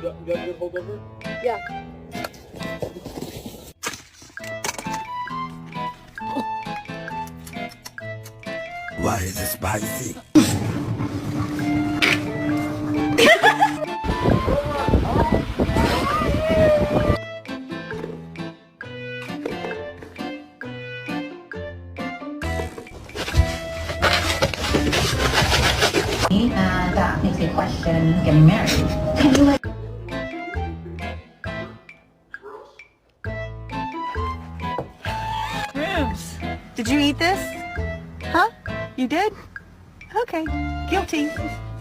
You got a good hold over? Yeah. Why is it spicy? And that makes me question getting married. Can you like... Rubes, did you eat this? Huh? You did? Okay. Guilty.